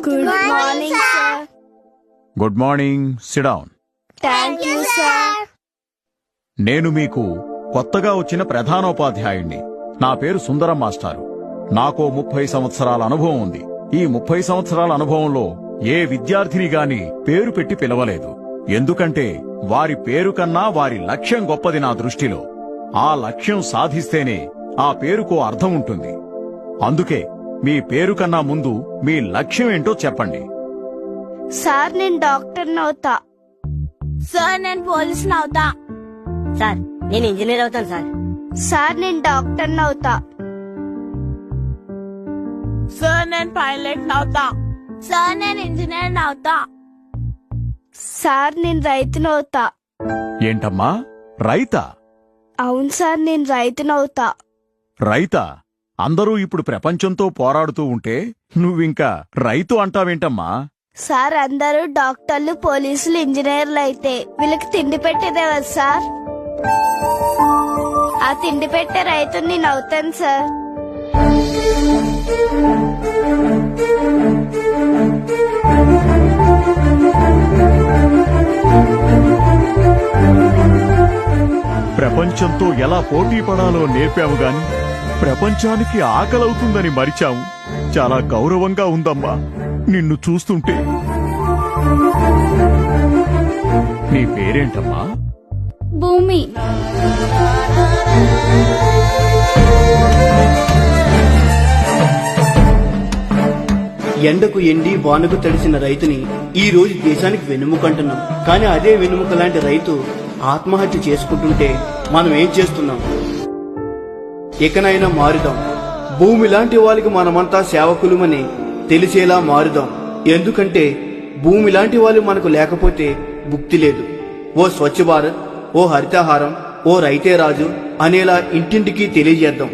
Good morning, sir. Good morning, SIT down. Thank you, sir. నేను మీకు కొత్తగా వచ్చిన ప్రధానోపాధ్యాయుణ్ణి. నా పేరు సుందరం మాస్టారు. నాకో 30 సంవత్సరాల అనుభవం ఉంది. ఈ 30 సంవత్సరాల అనుభవంలో ఏ విద్యార్థిని గాని పేరు పెట్టి పిలవలేదు. ఎందుకంటే వారి పేరు కన్నా వారి లక్ష్యం గొప్పది నా దృష్టిలో. ఆ లక్ష్యం సాధిస్తేనే ఆ పేరుకో అర్థం ఉంటుంది. అందుకే మీ పేరు కన్నా ముందు మీ లక్ష్యం ఏంటో చెప్పండి. సార్ నేను డాక్టర్ అవుతా. సార్ నేను పోలీస్ అవుతా. సార్ నేను ఇంజనీర్ అవుతాను సార్. సార్ నేను డాక్టర్ అవుతా. సార్ నేను పైలట్ అవుతా. సార్ నేను ఇంజనీర్ అవుతా. సార్ నేను రైతునవుతా. ఏంటమ్మా, రైతా? అవును సార్, నేను రైతునవుతా. రైతా? అందరూ ఇప్పుడు ప్రపంచంతో పోరాడుతూ ఉంటే నువ్వింకా రైతు అంటావేంటమ్మా? సార్ అందరూ డాక్టర్లు, పోలీసులు, ఇంజనీర్లు అయితే వీళ్ళకి తిండి పెట్టేదేవారు సార్. ఆ తిండి పెట్టే రైతుని నేను అవుతాను సార్. ప్రపంచంతో ఎలా పోటీ పడాలో నేర్పాము గాని ప్రపంచానికి ఆకలవుతుందని మరిచాము. చాలా గౌరవంగా ఉందమ్మా నిన్ను చూస్తుంటే. నీ పేరేంటమ్మా? భూమి. ఎండకు ఎండి వానకు తడిసిన రైతుని ఈ రోజు దేశానికి వెన్నెముకంటున్నాం. కానీ అదే వెన్నెముక లాంటి రైతు ఆత్మహత్య చేసుకుంటుంటే మనం ఏం చేస్తున్నాం? ఇకనైనా మారుదాం. భూమి లాంటి వాళ్ళకి మనమంతా సేవకులమని తెలిసేలా మారుదాం. ఎందుకంటే భూమి లాంటి వాళ్ళు మనకు లేకపోతే భుక్తి లేదు. ఓ స్వచ్ఛ భారత్, ఓ హరితహారం, ఓ రైతే రాజు అనేలా ఇంటింటికి తెలియజేద్దాం.